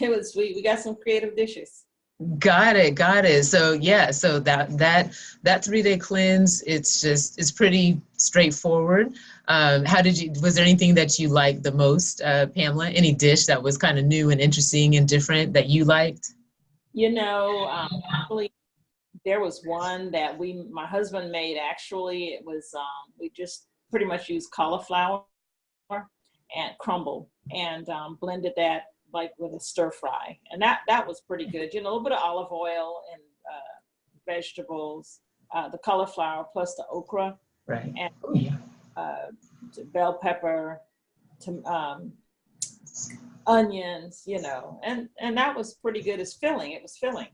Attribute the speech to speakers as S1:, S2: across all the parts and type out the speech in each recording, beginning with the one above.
S1: it was sweet. We got some creative dishes.
S2: Got it, got it. So yeah, so that 3-day cleanse, it's pretty straightforward. Was there anything that you liked the most, Pamela? Any dish that was kind of new and interesting and different that you liked?
S1: You know, actually, there was one that my husband made. Actually, it was we just pretty much used cauliflower and crumble and blended that like with a stir fry, and that was pretty good. You know, a little bit of olive oil and vegetables, the cauliflower plus the okra
S2: Right.
S1: and
S2: Oh yeah.
S1: uh, bell pepper, onions. You know, and that was pretty good as filling. It was filling.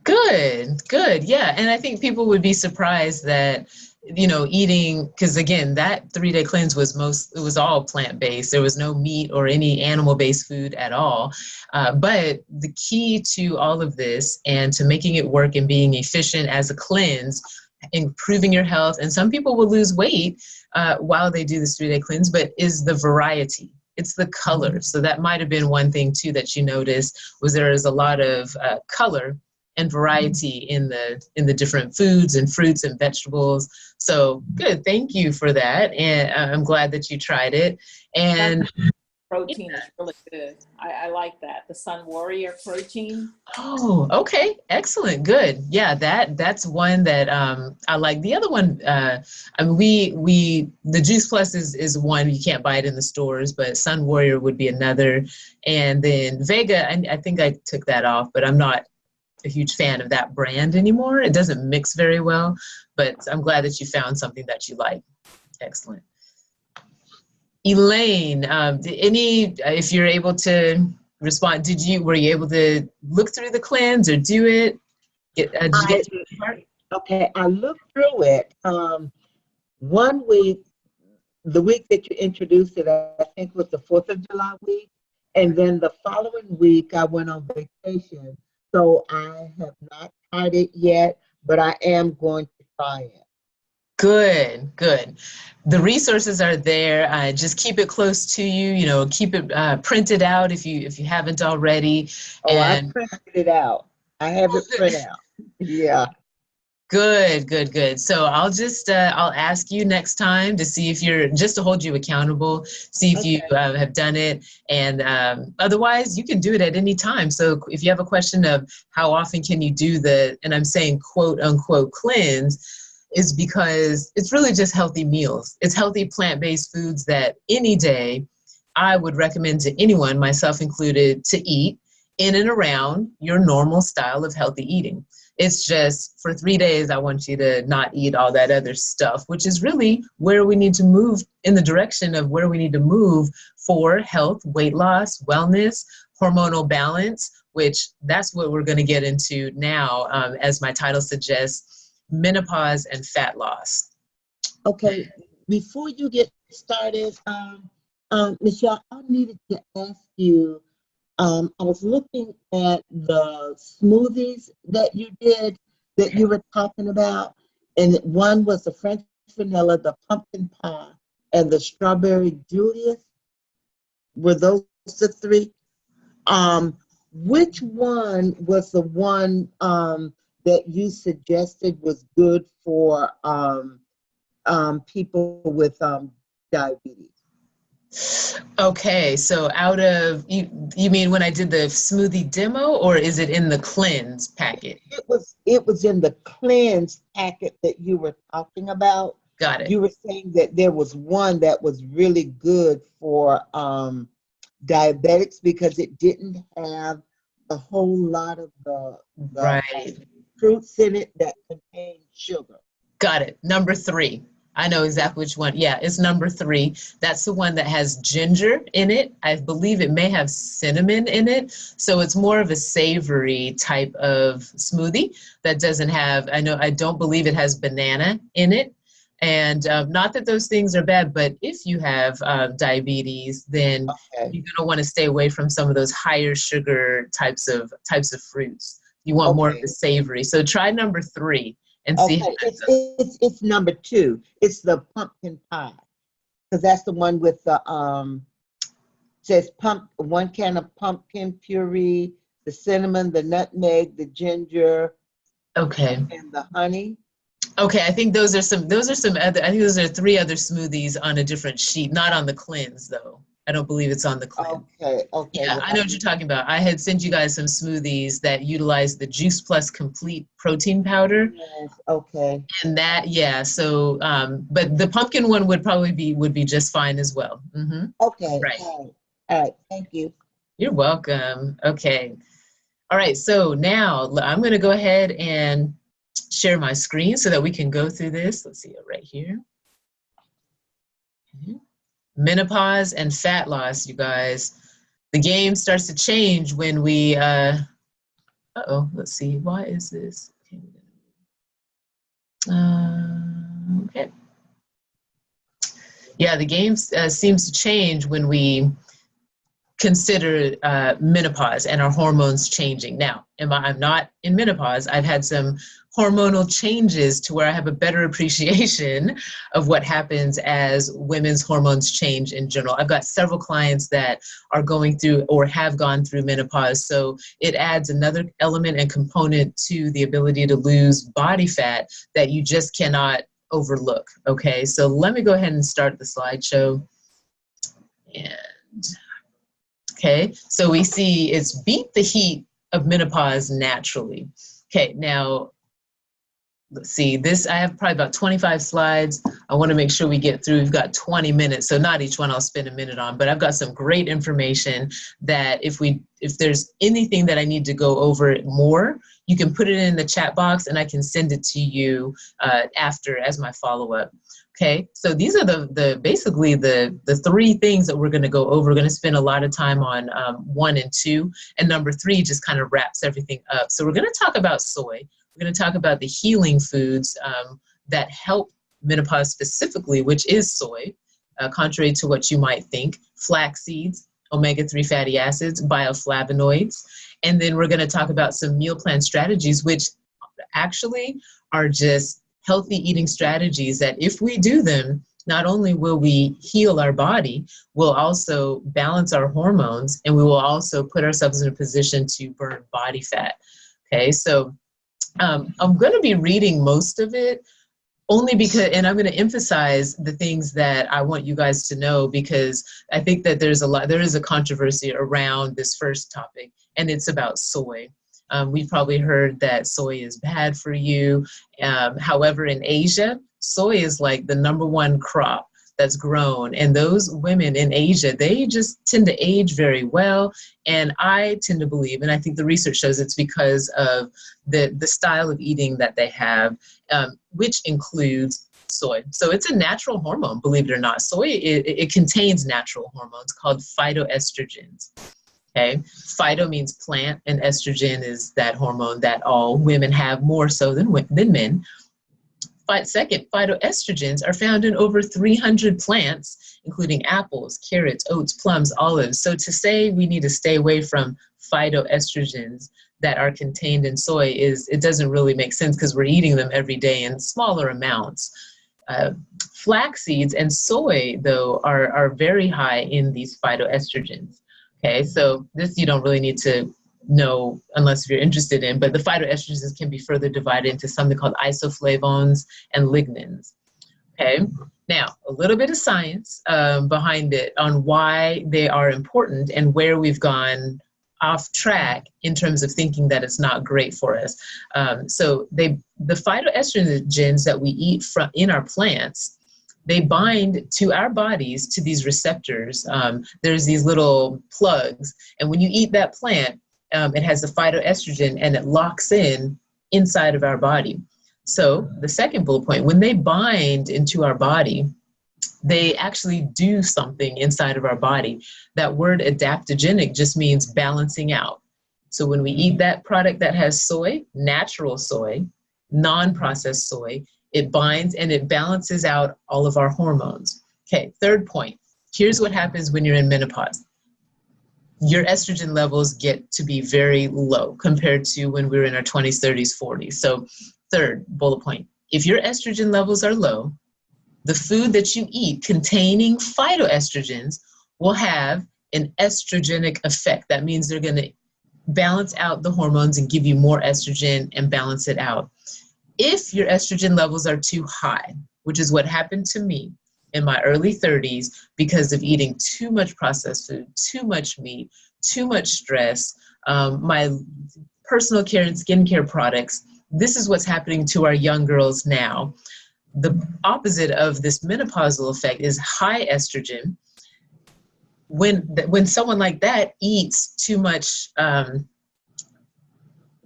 S2: Good, good. Yeah. And I think people would be surprised that, eating, because again, that 3-day cleanse it was all plant-based. There was no meat or any animal-based food at all. But the key to all of this and to making it work and being efficient as a cleanse, improving your health, and some people will lose weight while they do this 3-day cleanse, but is the variety. It's the color. So that might have been one thing too that you noticed was there is a lot of color and variety in the different foods and fruits and vegetables. So good, thank you for that, and I'm glad that you tried it. And
S1: Protein is really good. I like that. The Sun Warrior protein.
S2: oh, okay, excellent, good. Yeah, that's one that I like. The other one, I mean, we the Juice Plus is one you can't buy it in the stores, but Sun Warrior would be another, and then Vega. I think I took that off, but I'm not a huge fan of that brand anymore. It doesn't mix very well, but I'm glad that you found something that you like. Excellent. Elaine, if you're able to respond, were you able to look through the cleanse or do it? Did you get through the part?
S3: Okay, I looked through it. One week, the week that you introduced it, I think was the 4th of July week. And then the following week, I went on vacation. So I have not tried it yet, but I am going to try it.
S2: Good, good. The resources are there. Just keep it close to you. Keep it printed out if you haven't already.
S3: Oh, I printed it out. I have it printed out. Yeah.
S2: Good, good, good. So I'll ask you next time to see if just to hold you accountable, see if you have done it. And otherwise, you can do it at any time. So if you have a question of how often can you do and I'm saying quote unquote cleanse, is because it's really just healthy meals. It's healthy plant-based foods that any day I would recommend to anyone, myself included, to eat in and around your normal style of healthy eating. It's just for 3 days, I want you to not eat all that other stuff, which is really where we need to move in the direction of where we need to move for health, weight loss, wellness, hormonal balance, which that's what we're going to get into now, as my title suggests, menopause and fat loss.
S3: Okay, before you get started, Michelle, I needed to ask you, I was looking at the smoothies that you did, that you were talking about, and one was the French vanilla, the pumpkin pie, and the strawberry Julius. Were those the three? Which one was the one that you suggested was good for people with diabetes?
S2: Okay, so out of you mean when I did the smoothie demo, or is it in the cleanse packet?
S3: It was in the cleanse packet that you were talking about.
S2: Got it.
S3: You were saying that there was one that was really good for diabetics because it didn't have a whole lot of the
S2: right
S3: fruits in it that contain sugar.
S2: Got it. Number 3. I know exactly which one. Yeah, it's number 3. That's the one that has ginger in it. I believe it may have cinnamon in it. So it's more of a savory type of smoothie that doesn't have, I don't believe it has banana in it. And not that those things are bad, but if you have diabetes, then you're going to want to stay away from some of those higher sugar types of fruits. You want more of the savory. So try number 3. And see
S3: it's number 2. It's the pumpkin pie, because that's the one with the says one can of pumpkin puree, the cinnamon, the nutmeg, the ginger,
S2: Okay.
S3: and the honey.
S2: Okay, I think those are some other, I think those are 3 other smoothies on a different sheet, not on the cleanse though. I don't believe it's on the cleanse.
S3: Okay, okay.
S2: Yeah,
S3: Well,
S2: I know what you're talking about. I had sent you guys some smoothies that utilize the Juice Plus Complete protein powder.
S3: yes, okay.
S2: And that, yeah, so, but the pumpkin one would probably would be just fine as well.
S3: Okay,
S2: Right.
S3: all right, thank you.
S2: You're welcome. Okay. All right, so now I'm going to go ahead and share my screen so that we can go through this. Let's see it right here. Okay. Menopause and fat loss, you guys. The game starts to change when we, let's see, why is this? Okay. Yeah, the game seems to change when we consider menopause and our hormones changing. Now, I'm not in menopause. I've had some hormonal changes to where I have a better appreciation of what happens as women's hormones change in general. I've got several clients that are going through or have gone through menopause. So it adds another element and component to the ability to lose body fat that you just cannot overlook. Okay, so let me go ahead and start the slideshow. And okay, so we see it's beat the heat of menopause naturally. Okay, now let's see, this, I have probably about 25 slides. I want to make sure we get through. We've got 20 minutes, so not each one I'll spend a minute on, but I've got some great information that if there's anything that I need to go over more, you can put it in the chat box and I can send it to you after as my follow-up. Okay, so these are basically the 3 things that we're going to go over. We're going to spend a lot of time on 1 and 2, and number 3 just kind of wraps everything up. So we're going to talk about soy. We're going to talk about the healing foods that help menopause specifically, which is soy, contrary to what you might think, flax seeds, omega-3 fatty acids, bioflavonoids, and then we're going to talk about some meal plan strategies, which actually are just healthy eating strategies that if we do them, not only will we heal our body, we'll also balance our hormones, and we will also put ourselves in a position to burn body fat. Okay, so I'm going to be reading most of it only because, and I'm going to emphasize the things that I want you guys to know, because I think that there is a controversy around this first topic, and it's about soy. We've probably heard that soy is bad for you. However, in Asia, soy is like the #1 crop that's grown. And those women in Asia, they just tend to age very well. And I tend to believe, and I think the research shows it's because of the style of eating that they have, which includes soy. So it's a natural hormone, believe it or not. Soy, it contains natural hormones called phytoestrogens. Okay, phyto means plant, and estrogen is that hormone that all women have more so than men. Second, phytoestrogens are found in over 300 plants, including apples, carrots, oats, plums, olives. So to say we need to stay away from phytoestrogens that are contained in soy it doesn't really make sense, because we're eating them every day in smaller amounts. Flax seeds and soy, though, are very high in these phytoestrogens. Okay, so this you don't really need to know unless you're interested in, but the phytoestrogens can be further divided into something called isoflavones and lignans. Okay, now a little bit of science behind it on why they are important and where we've gone off track in terms of thinking that it's not great for us. So the phytoestrogens that we eat in our plants, they bind to our bodies to these receptors. There's these little plugs, and when you eat that plant, it has the phytoestrogen and it locks inside of our body. So the second bullet point, when they bind into our body, they actually do something inside of our body. That word adaptogenic just means balancing out. So when we eat that product that has soy, natural soy, non-processed soy, it binds and it balances out all of our hormones. Okay, third point, here's what happens when you're in menopause. Your estrogen levels get to be very low compared to when we were in our 20s, 30s, 40s. So third bullet point, if your estrogen levels are low, the food that you eat containing phytoestrogens will have an estrogenic effect. That means they're going to balance out the hormones and give you more estrogen and balance it out. If your estrogen levels are too high, which is what happened to me in my early 30s because of eating too much processed food, too much meat, too much stress, my personal care and skincare products, this is what's happening to our young girls now. The opposite of this menopausal effect is high estrogen. When someone like that eats too much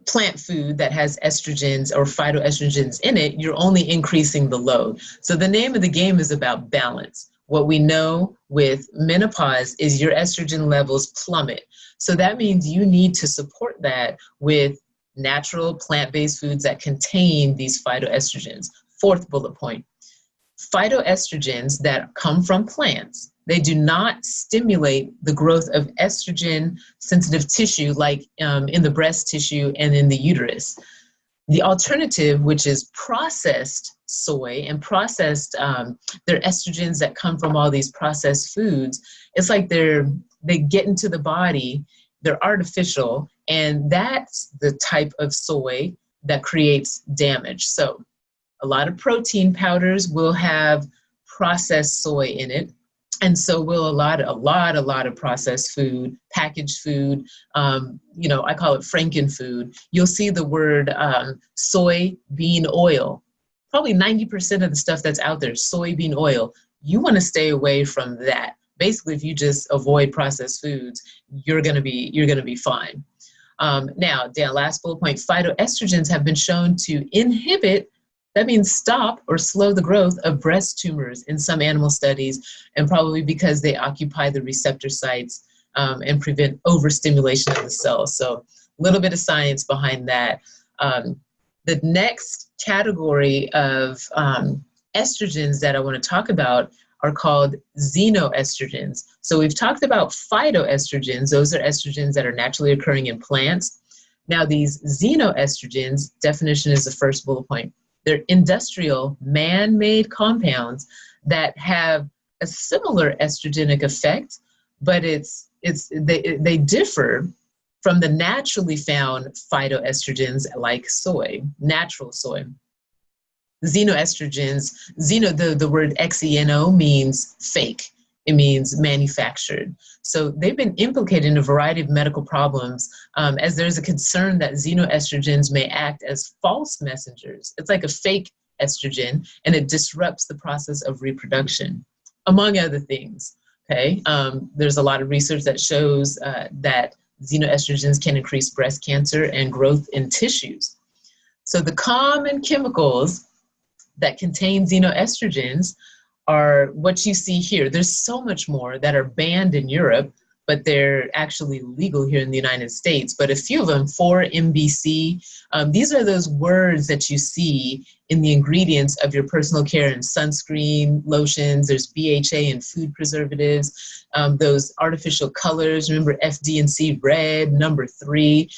S2: plant food that has estrogens or phytoestrogens in it, you're only increasing the load. So the name of the game is about balance. What we know with menopause is your estrogen levels plummet. So that means you need to support that with natural plant-based foods that contain these phytoestrogens. Fourth bullet point, phytoestrogens that come from plants, they do not stimulate the growth of estrogen-sensitive tissue like in the breast tissue and in the uterus. The alternative, which is processed soy and processed, they're estrogens that come from all these processed foods. It's like they get into the body, they're artificial, and that's the type of soy that creates damage. So a lot of protein powders will have processed soy in it. And so will a lot of processed food, packaged food, I call it frankenfood. You'll see the word soybean oil. Probably 90% of the stuff that's out there, soybean oil. You want to stay away from that. Basically, if you just avoid processed foods, you're gonna be fine. Now, Dan, last bullet point, phytoestrogens have been shown to inhibit, that means stop or slow the growth of breast tumors in some animal studies, and probably because they occupy the receptor sites and prevent overstimulation of the cells. So a little bit of science behind that. The next category of estrogens that I want to talk about are called xenoestrogens. So we've talked about phytoestrogens. Those are estrogens that are naturally occurring in plants. Now these xenoestrogens, definition is the first bullet point. They're industrial, man-made compounds that have a similar estrogenic effect, but they differ from the naturally found phytoestrogens like soy, natural soy. Xenoestrogens, the word xeno means fake. It means manufactured. So they've been implicated in a variety of medical problems as there's a concern that xenoestrogens may act as false messengers. It's like a fake estrogen, and it disrupts the process of reproduction, among other things. Okay, there's a lot of research that shows that xenoestrogens can increase breast cancer and growth in tissues. So the common chemicals that contain xenoestrogens are what you see here. There's so much more that are banned in Europe, but they're actually legal here in the United States. But a few of them, 4-MBC, these are those words that you see in the ingredients of your personal care and sunscreen, lotions. There's BHA and food preservatives, those artificial colors. Remember FD&C red, number 3,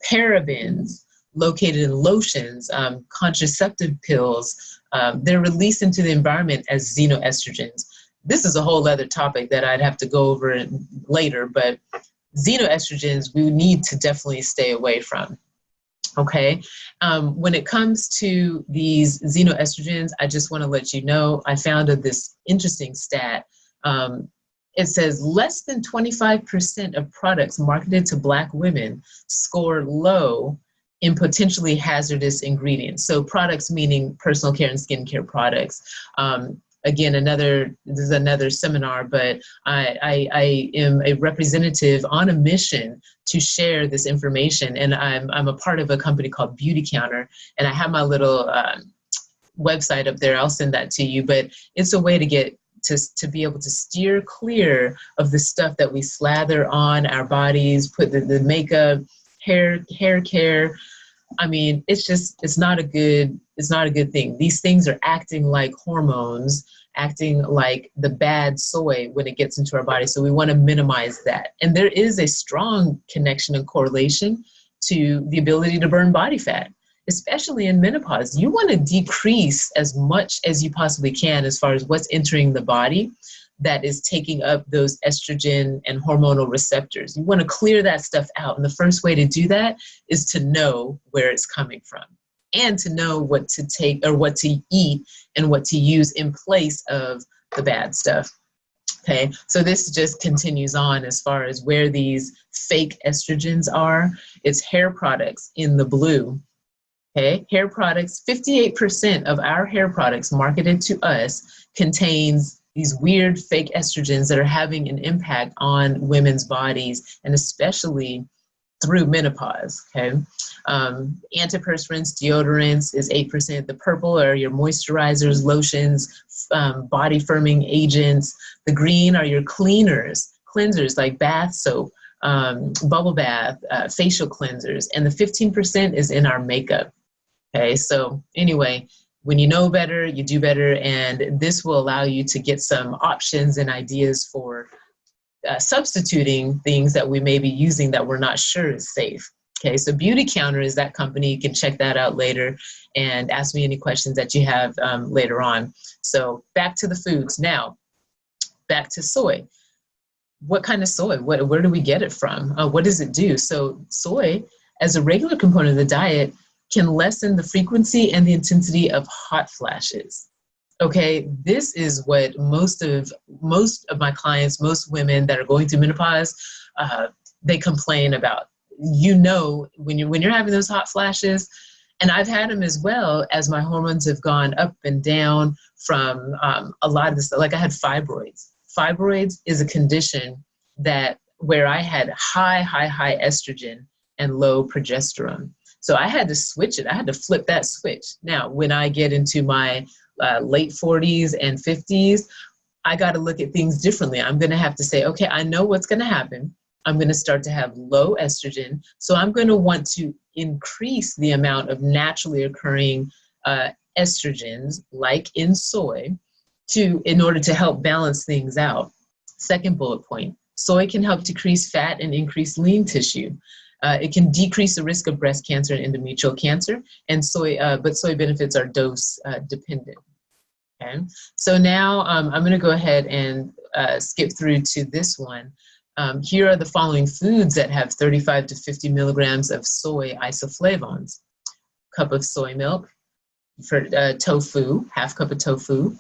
S2: parabens, located in lotions, contraceptive pills. They're released into the environment as xenoestrogens. This is a whole other topic that I'd have to go over later, but xenoestrogens we need to definitely stay away from. Okay, when it comes to these xenoestrogens, I just want to let you know, I found this interesting stat. It says less than 25% of products marketed to Black women score low in potentially hazardous ingredients. So products meaning personal care and skincare products. Again, this is another seminar, but I am a representative on a mission to share this information. And I'm a part of a company called Beauty Counter, and I have my little website up there. I'll send that to you, but it's a way to get to be able to steer clear of the stuff that we slather on our bodies, put the makeup, hair care. I mean, it's not a good thing. These things are acting like hormones, acting like the bad soy when it gets into our body. So we want to minimize that. And there is a strong connection and correlation to the ability to burn body fat, especially in menopause. You want to decrease as much as you possibly can as far as what's entering the body. that is taking up those estrogen and hormonal receptors. You want to clear that stuff out. And the first way to do that is to know where it's coming from and to know what to take or what to eat and what to use in place of the bad stuff. Okay, so this just continues on as far as where these fake estrogens are. It's hair products in the blue. Okay, hair products, 58% of our hair products marketed to us contains these weird fake estrogens that are having an impact on women's bodies, and especially through menopause. Okay, antiperspirants, deodorants is 8%. The purple are your moisturizers, lotions, body firming agents. The green are your cleansers like bath soap, bubble bath, facial cleansers, and the 15% is in our makeup. Okay, so anyway, when you know better, you do better, and this will allow you to get some options and ideas for substituting things that we may be using that we're not sure is safe. Okay, so Beauty Counter is that company. You can check that out later and ask me any questions that you have later on. So back to the foods. Now, back to soy. What kind of soy? Where do we get it from? What does it do? So soy, as a regular component of the diet, can lessen the frequency and the intensity of hot flashes. Okay, this is what most of my clients, most women that are going through menopause, they complain about. You know, when you're having those hot flashes, and I've had them as well as my hormones have gone up and down from a lot of this. Like I had fibroids. Fibroids is a condition where I had high estrogen and low progesterone. So I had to switch it. I had to flip that switch. Now, when I get into my late 40s and 50s, I got to look at things differently. I'm going to have to say, okay, I know what's going to happen. I'm going to start to have low estrogen. So I'm going to want to increase the amount of naturally occurring estrogens, like in soy, in order to help balance things out. Second bullet point, soy can help decrease fat and increase lean tissue. It can decrease the risk of breast cancer and endometrial cancer, and but soy benefits are dose dependent. Okay, so now I'm going to go ahead and skip through to this one. Here are the following foods that have 35 to 50 milligrams of soy isoflavones. Cup of soy milk, for tofu, half cup of tofu,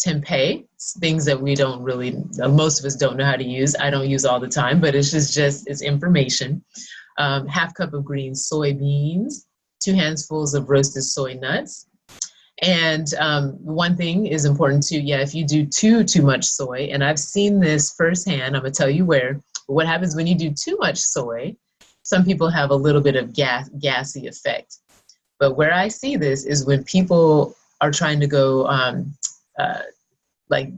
S2: tempeh, things that we don't really, most of us don't know how to use. I don't use all the time, but it's it's information. Half cup of green soybeans, 2 handfuls of roasted soy nuts. And one thing is important too, if you do too much soy, and I've seen this firsthand, I'm gonna tell you where, but what happens when you do too much soy, some people have a little bit of gassy effect. But where I see this is when people are trying to go like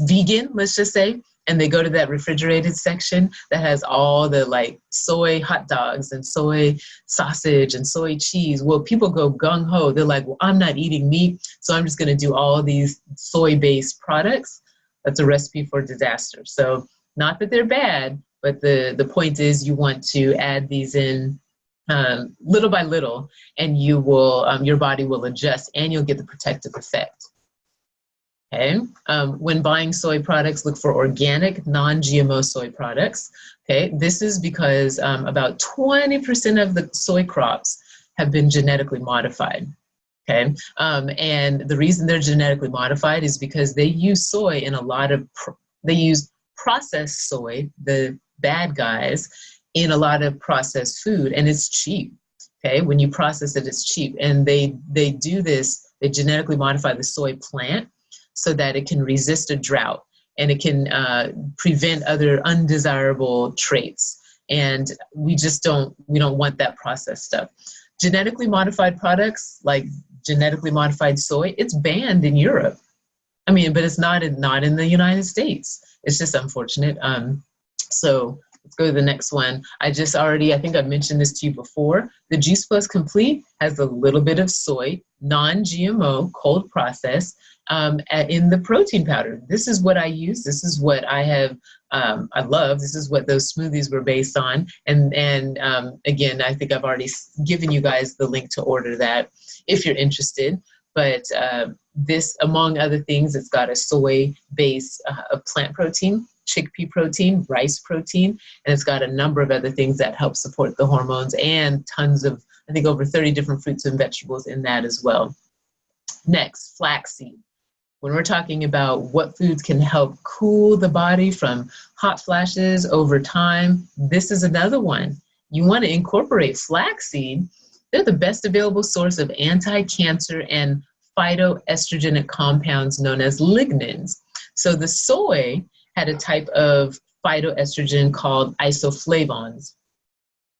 S2: vegan, let's just say, and they go to that refrigerated section that has all the like soy hot dogs and soy sausage and soy cheese. Well, people go gung-ho. They're like, well, I'm not eating meat, so I'm just going to do all these soy-based products. That's a recipe for disaster. So not that they're bad, but the point is you want to add these in little by little, and you will your body will adjust and you'll get the protective effect. Okay, when buying soy products, look for organic, non-GMO soy products. Okay, this is because about 20% of the soy crops have been genetically modified. Okay, and the reason they're genetically modified is because they use soy in a lot of, they use processed soy, the bad guys, in a lot of processed food, and it's cheap. Okay, when you process it, it's cheap. And they do this, they genetically modify the soy plant so that it can resist a drought and it can prevent other undesirable traits. And we don't want that processed stuff. Genetically modified products like genetically modified soy, it's banned in Europe. I mean, but it's not in the United States. It's just unfortunate. So let's go to the next one. I think I've mentioned this to you before. The Juice Plus Complete has a little bit of soy, non-GMO, cold process, in the protein powder. This is what I use. This is what I have, I love. This is what those smoothies were based on. And again, I think I've already given you guys the link to order that if you're interested. But This, among other things, it's got a soy base of plant protein, chickpea protein, rice protein, and it's got a number of other things that help support the hormones, and tons of, I think, over 30 different fruits and vegetables in that as well. Next, flaxseed. When we're talking about what foods can help cool the body from hot flashes over time, this is another one. You want to incorporate flaxseed. They're the best available source of anti-cancer and phytoestrogenic compounds known as lignans. So the soy had a type of phytoestrogen called isoflavones.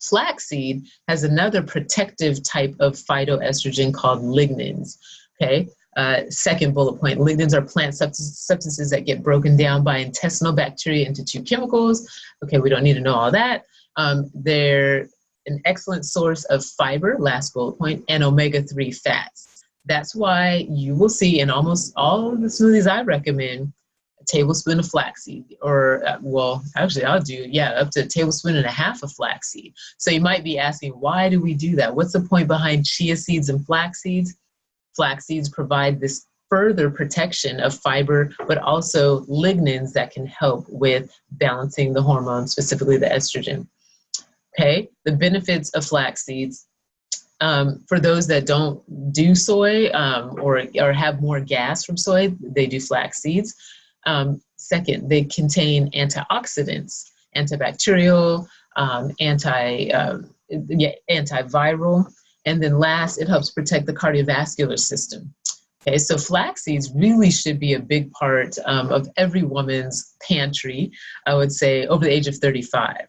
S2: Flaxseed has another protective type of phytoestrogen called lignans. Okay. Second bullet point, lignans are plant substances that get broken down by intestinal bacteria into two chemicals. Okay, we don't need to know all that. They're an excellent source of fiber, last bullet point, and omega-3 fats. That's why you will see in almost all of the smoothies I recommend a tablespoon of flaxseed, or well, actually I'll do, up to a tablespoon and a half of flaxseed. So you might be asking, why do we do that? What's the point behind chia seeds and flax seeds? Flax seeds provide this further protection of fiber, but also lignans that can help with balancing the hormones, specifically the estrogen. Okay, the benefits of flax seeds. For those that don't do soy or have more gas from soy, they do flax seeds. Second, they contain antioxidants, antibacterial, antiviral. And then last, it helps protect the cardiovascular system. Okay, so flax seeds really should be a big part of every woman's pantry, I would say, over the age of 35.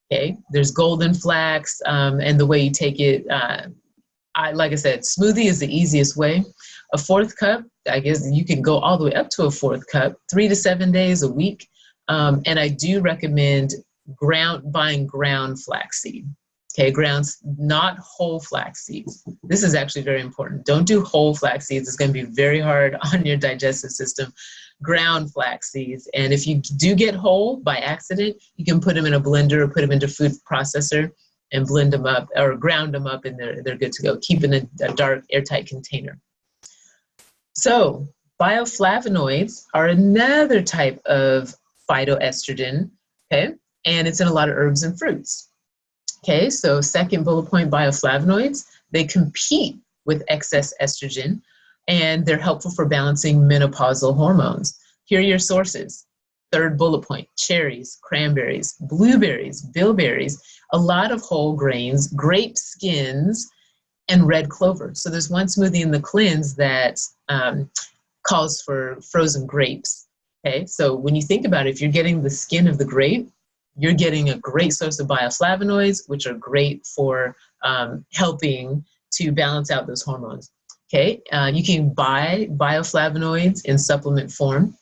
S2: Okay, there's golden flax, and the way you take it, like I said, smoothie is the easiest way. A fourth cup, I guess you can go all the way up to a fourth cup, 3 to 7 days a week. And I do recommend buying ground flaxseed. Okay, grounds, not whole flax seeds. This is actually very important. Don't do whole flax seeds. It's going to be very hard on your digestive system. Ground flax seeds. And if you do get whole by accident, you can put them in a blender or put them into a food processor and blend them up or ground them up, and they're good to go. Keep in a dark, airtight container. So bioflavonoids are another type of phytoestrogen, okay? And it's in a lot of herbs and fruits. Okay, so second bullet point, bioflavonoids, they compete with excess estrogen, and they're helpful for balancing menopausal hormones. Here are your sources. Third bullet point, cherries, cranberries, blueberries, bilberries, a lot of whole grains, grape skins, and red clover. So there's one smoothie in the cleanse that calls for frozen grapes. Okay, so when you think about it, if you're getting the skin of the grape, you're getting a great source of bioflavonoids, which are great for helping to balance out those hormones. Okay, you can buy bioflavonoids in supplement form,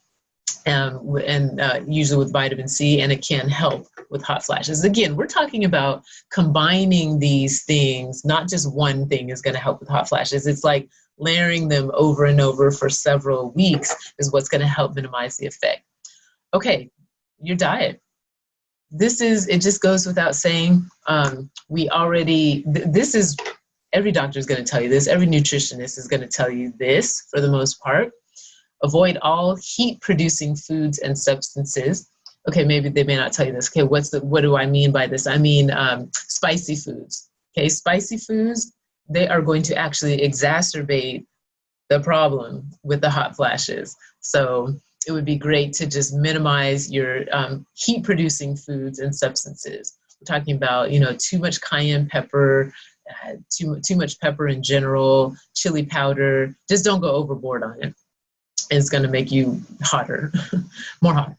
S2: and usually with vitamin C, and it can help with hot flashes. Again, we're talking about combining these things, not just one thing is going to help with hot flashes. It's like layering them over and over for several weeks is what's going to help minimize the effect. Okay, your diet. It just goes without saying, this is, every doctor is going to tell you this, every nutritionist is going to tell you this for the most part. Avoid all heat-producing foods and substances. Okay, maybe they may not tell you this. Okay, what do I mean by this? I mean spicy foods. Okay, spicy foods, they are going to actually exacerbate the problem with the hot flashes. So it would be great to just minimize your heat-producing foods and substances. We're talking about, too much cayenne pepper, too much pepper in general, chili powder. Just don't go overboard on it. It's going to make you hotter, more hot.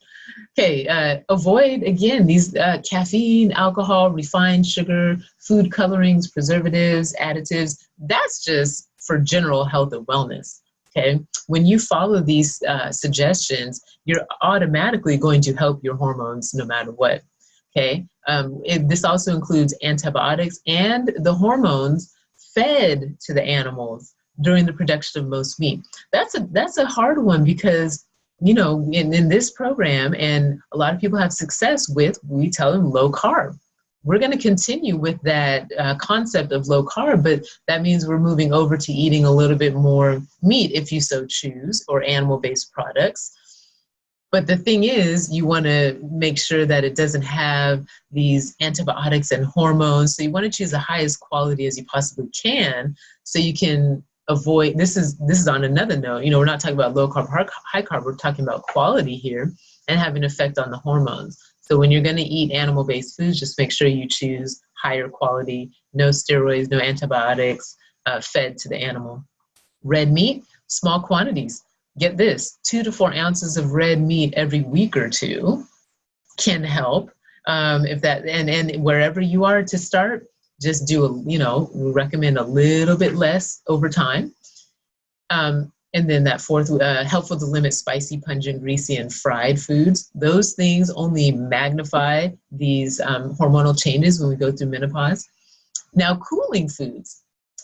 S2: Okay, avoid, again, these caffeine, alcohol, refined sugar, food colorings, preservatives, additives. That's just for general health and wellness. Okay, when you follow these suggestions, you're automatically going to help your hormones no matter what. Okay, this also includes antibiotics and the hormones fed to the animals during the production of most meat. That's a hard one because, in this program, and a lot of people have success with, we tell them low carb. we're going to continue with that concept of low carb, but that means we're moving over to eating a little bit more meat if you so choose, or animal-based products. But the thing is, you want to make sure that it doesn't have these antibiotics and hormones. So you want to choose the highest quality as you possibly can, so you can avoid, this is on another note, we're not talking about low carb, high carb, we're talking about quality here and having an effect on the hormones. So when you're going to eat animal-based foods, just make sure you choose higher quality, no steroids, no antibiotics, fed to the animal. Red meat, small quantities. Get this, 2 to 4 ounces of red meat every week or two can help. If that, and wherever you are to start, just do we recommend a little bit less over time. And then that fourth, helpful to limit spicy, pungent, greasy, and fried foods. Those things only magnify these hormonal changes when we go through menopause. Now, cooling foods.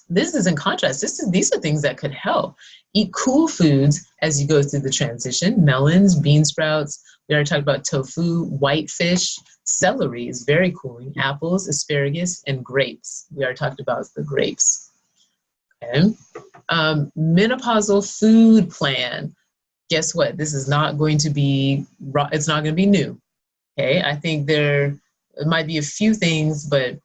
S2: This is in contrast. These are things that could help. Eat cool foods as you go through the transition. Melons, bean sprouts. We already talked about tofu, white fish, celery is very cooling. Apples, asparagus, and grapes. We already talked about the grapes. Okay. Menopausal food plan. Guess what? This is not going to be, it's not going to be new. Okay. I think there might be a few things, but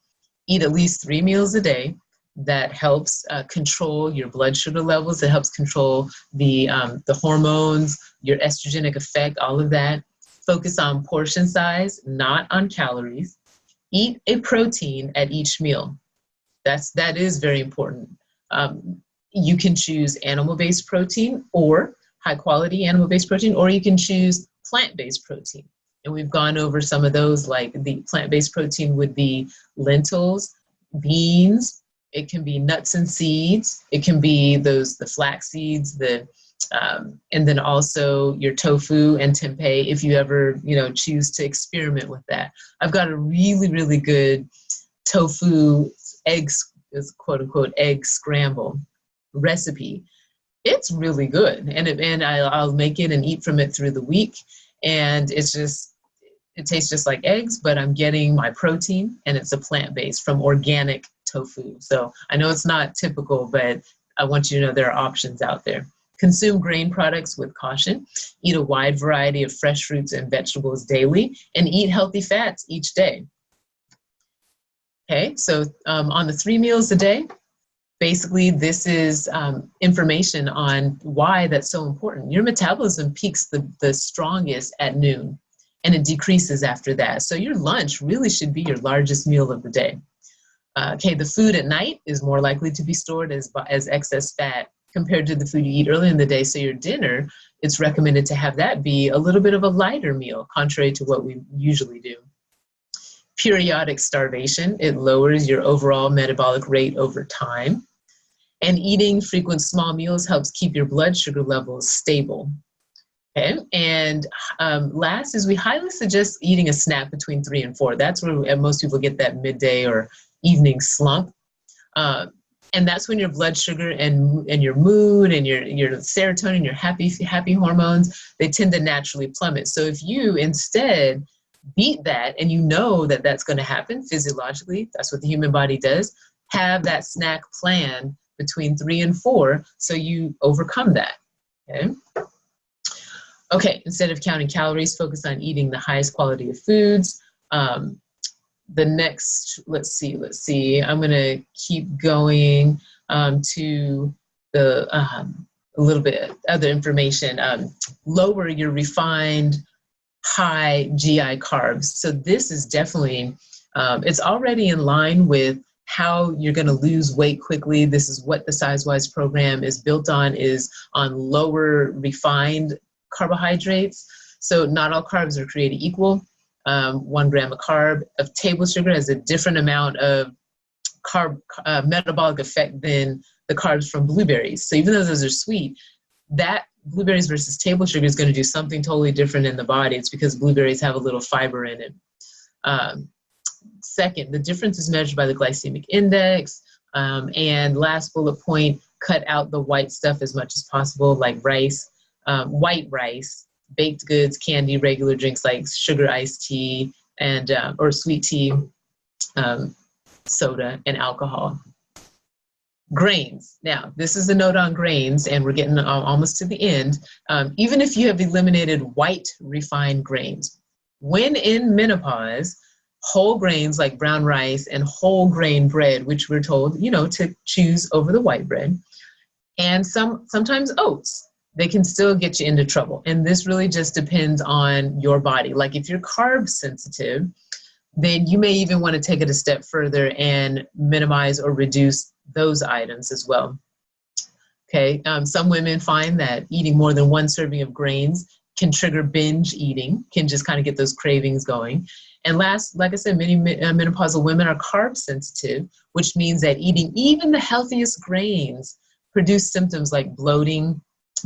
S2: eat at least 3 meals a day. That helps control your blood sugar levels. It helps control the hormones, your estrogenic effect, all of that. Focus on portion size, not on calories. Eat a protein at each meal. That is very important. You can choose animal-based protein or high-quality animal-based protein, or you can choose plant-based protein. And we've gone over some of those, like the plant-based protein would be lentils, beans. It can be nuts and seeds. It can be the flax seeds, and then also your tofu and tempeh, if you ever choose to experiment with that. I've got a really, really good tofu eggs, quote unquote, egg scramble recipe. It's really good, and I'll make it and eat from it through the week, and it tastes just like eggs, but I'm getting my protein, and it's a plant-based from organic tofu. So I know it's not typical, but I want you to know there are options out there. Consume grain products with caution. Eat a wide variety of fresh fruits and vegetables daily, and eat healthy fats each day. Okay, so on the 3 meals a day, basically this is information on why that's so important. Your metabolism peaks the strongest at noon, and it decreases after that. So your lunch really should be your largest meal of the day. Okay, the food at night is more likely to be stored as excess fat compared to the food you eat early in the day. So your dinner, it's recommended to have that be a little bit of a lighter meal, contrary to what we usually do. Periodic starvation, it lowers your overall metabolic rate over time. And eating frequent small meals helps keep your blood sugar levels stable. Okay, and last is we highly suggest eating a snack between 3 and 4. That's where most people get that midday or evening slump. And that's when your blood sugar and your mood and your serotonin, your happy hormones, they tend to naturally plummet. So if you instead beat that, and you know that that's going to happen physiologically, that's what the human body does, have that snack plan between 3 and 4 so you overcome that. Okay. Okay, instead of counting calories, focus on eating the highest quality of foods. The next, let's see, I'm gonna keep going to the, a little bit other information. Lower your refined high GI carbs. So this is definitely, it's already in line with how you're gonna lose weight quickly. This is what the SizeWise program is built on, is on lower refined carbohydrates. So not all carbs are created equal. 1 gram of carb of table sugar has a different amount of metabolic effect than the carbs from blueberries. So even though those are sweet, that blueberries versus table sugar is going to do something totally different in the body. It's because blueberries have a little fiber in it. Second, the difference is measured by the glycemic index. And last bullet point, cut out the white stuff as much as possible, like rice, white rice, baked goods, candy, regular drinks like sugar iced tea and or sweet tea, soda and alcohol. Grains. Now, this is a note on grains, and we're getting almost to the end. Even if you have eliminated white refined grains, when in menopause, whole grains like brown rice and whole grain bread, which we're told, you know, to choose over the white bread, and sometimes oats, they can still get you into trouble. And this really just depends on your body. Like if you're carb sensitive, then you may even want to take it a step further and minimize or reduce those items as well. Okay, some women find that eating more than one serving of grains can trigger binge eating, can just kind of get those cravings going. And last, like I said, many menopausal women are carb sensitive, which means that eating even the healthiest grains produce symptoms like bloating,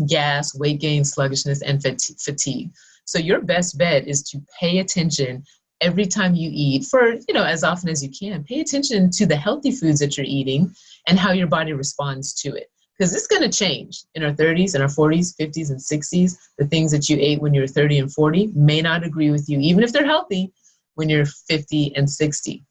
S2: gas, weight gain, sluggishness, and fatigue. So your best bet is to pay attention every time you eat, for, you know, as often as you can. Pay attention to the healthy foods that you're eating and how your body responds to it. Because it's going to change in our 30s and our 40s, 50s, and 60s. The things that you ate when you were 30 and 40 may not agree with you, even if they're healthy, when you're 50 and 60.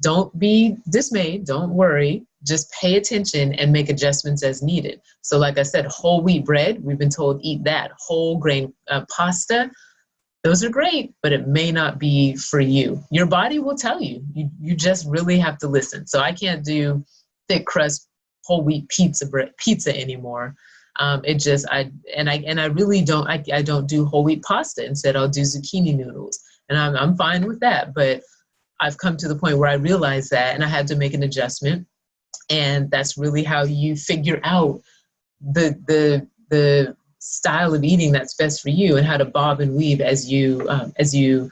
S2: Don't be dismayed. Don't worry. Just pay attention and make adjustments as needed. So like I said, whole wheat bread, we've been told eat that. Whole grain pasta, those are great, but it may not be for you. Your body will tell you. You just really have to listen. So I can't do thick crust whole wheat pizza anymore. I really don't. I don't do whole wheat pasta. Instead, I'll do zucchini noodles, and I'm fine with that. But I've come to the point where I realized that, and I had to make an adjustment. And that's really how you figure out the style of eating that's best for you, and how to bob and weave as you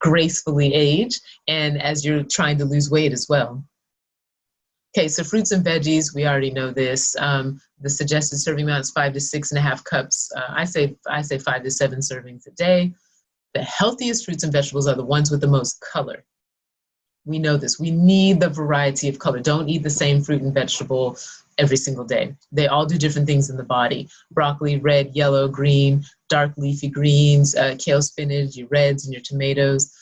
S2: gracefully age and as you're trying to lose weight as well. Okay, so fruits and veggies, we already know this. The suggested serving amount is 5 to 6.5 cups. I say 5 to 7 servings a day. The healthiest fruits and vegetables are the ones with the most color. We know this. We need the variety of color. Don't eat the same fruit and vegetable every single day. They all do different things in the body. Broccoli, red, yellow, green, dark leafy greens, kale, spinach, your reds and your tomatoes.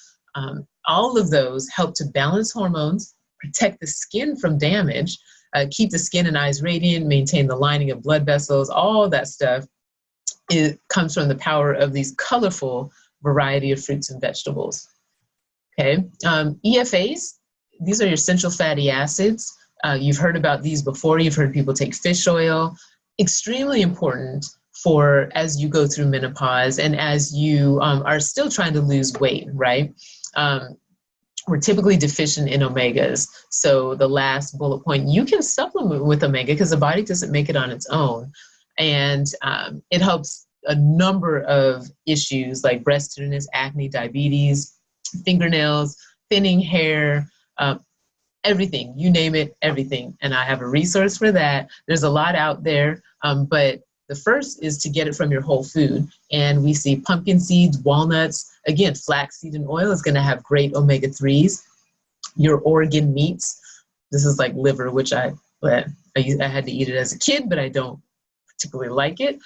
S2: All of those help to balance hormones, protect the skin from damage, keep the skin and eyes radiant, maintain the lining of blood vessels. All that stuff, it comes from the power of these colorful variety of fruits and vegetables. Okay, EFAs, these are your essential fatty acids. You've heard about these before. You've heard people take fish oil. Extremely important for as you go through menopause and as you are still trying to lose weight, right? We're typically deficient in omegas. So the last bullet point, you can supplement with omega because the body doesn't make it on its own. And it helps a number of issues like breast tenderness, acne, diabetes, fingernails, thinning hair, everything, you name it, everything. And I have a resource for that. There's a lot out there, but the first is to get it from your whole food. And we see pumpkin seeds, walnuts, again, flaxseed and oil is going to have great omega-3s. Your organ meats, this is like liver, which I had to eat it as a kid, but I don't particularly like it.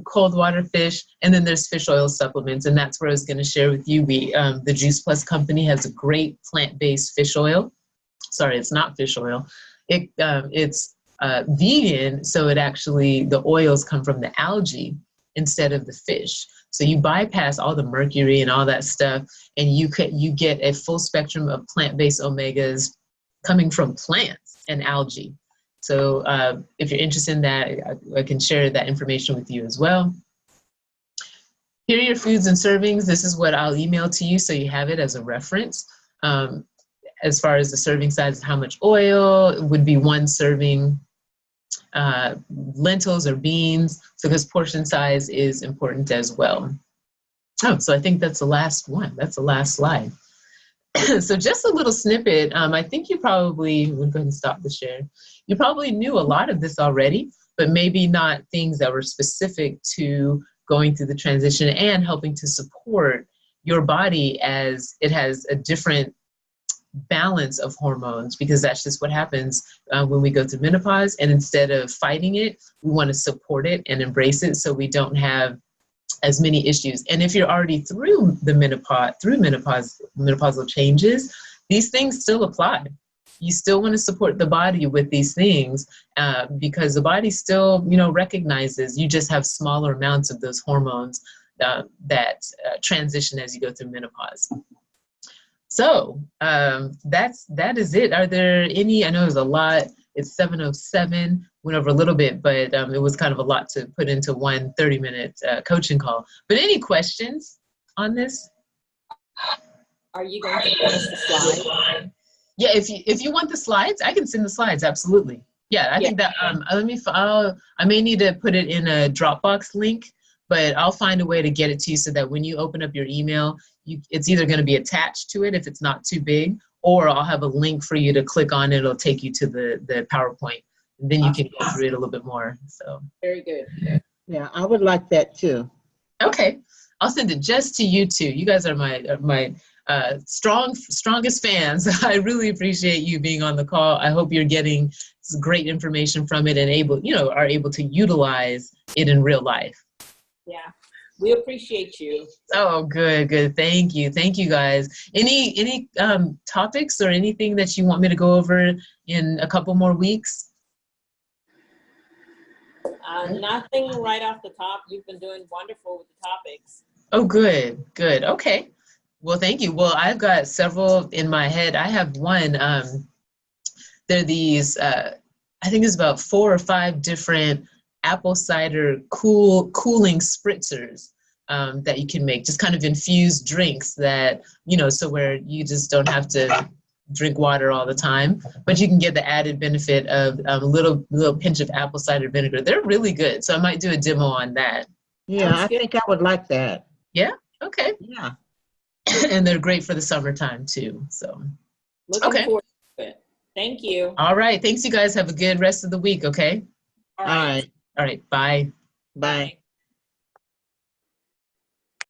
S2: Cold water fish, and then there's fish oil supplements, and that's where I was going to share with you. The Juice Plus company has a great plant-based fish oil. Sorry, it's not fish oil. It's vegan, so it actually, the oils come from the algae instead of the fish. So you bypass all the mercury and all that stuff, and you get a full spectrum of plant-based omegas coming from plants and algae. So if you're interested in that, I can share that information with you as well. Here are your foods and servings. This is what I'll email to you so you have it as a reference. As far as the serving size, how much oil, it would be 1 serving. Lentils or beans, because portion size is important as well. Oh, so I think that's the last one. That's the last slide. So just a little snippet. I think you probably, we'll go ahead and stop the share. You probably knew a lot of this already, but maybe not things that were specific to going through the transition and helping to support your body as it has a different balance of hormones, because that's just what happens when we go through menopause. And instead of fighting it, we want to support it and embrace it so we don't have as many issues. And if you're already through the menopausal changes, these things still apply. You still want to support the body with these things because the body still, you know, recognizes you just have smaller amounts of those hormones that transition as you go through menopause. So that is it. Are there any, I know there's a lot, it's 7:07, went over a little bit, but it was kind of a lot to put into one 30-minute coaching call. But any questions on this?
S1: Are you going to send us the slide?
S2: Yeah, if you want the slides, I can send the slides, absolutely. Yeah, I think that, I may need to put it in a Dropbox link, but I'll find a way to get it to you so that when you open up your email, it's either going to be attached to it if it's not too big, or I'll have a link for you to click on it. It'll take you to the PowerPoint, and then you can go through it a little bit more. So
S1: very good.
S3: Yeah, I would like that too.
S2: Okay, I'll send it just to you two. You guys are my strongest fans. I really appreciate you being on the call. I hope you're getting some great information from it and are able to utilize it in real life.
S1: Yeah, we appreciate you.
S2: Oh, good. Thank you, guys. Any topics or anything that you want me to go over in a couple more weeks?
S1: Nothing right off the top. You've been doing wonderful with the topics.
S2: Oh, good. Okay. Well, thank you. Well, I've got several in my head. I have one. There are these, I think it's about 4 or 5 different apple cider cooling spritzers that you can make, just kind of infused drinks that, so where you just don't have to drink water all the time, but you can get the added benefit of a little pinch of apple cider vinegar. They're really good. So I might do a demo on that.
S3: Yeah, I think I would like that.
S2: Yeah? Okay.
S3: Yeah.
S2: And they're great for the summertime too. So,
S1: looking forward to it. Thank you.
S2: All right. Thanks, you guys. Have a good rest of the week. Okay.
S1: All right.
S2: All right. Bye.
S3: Bye.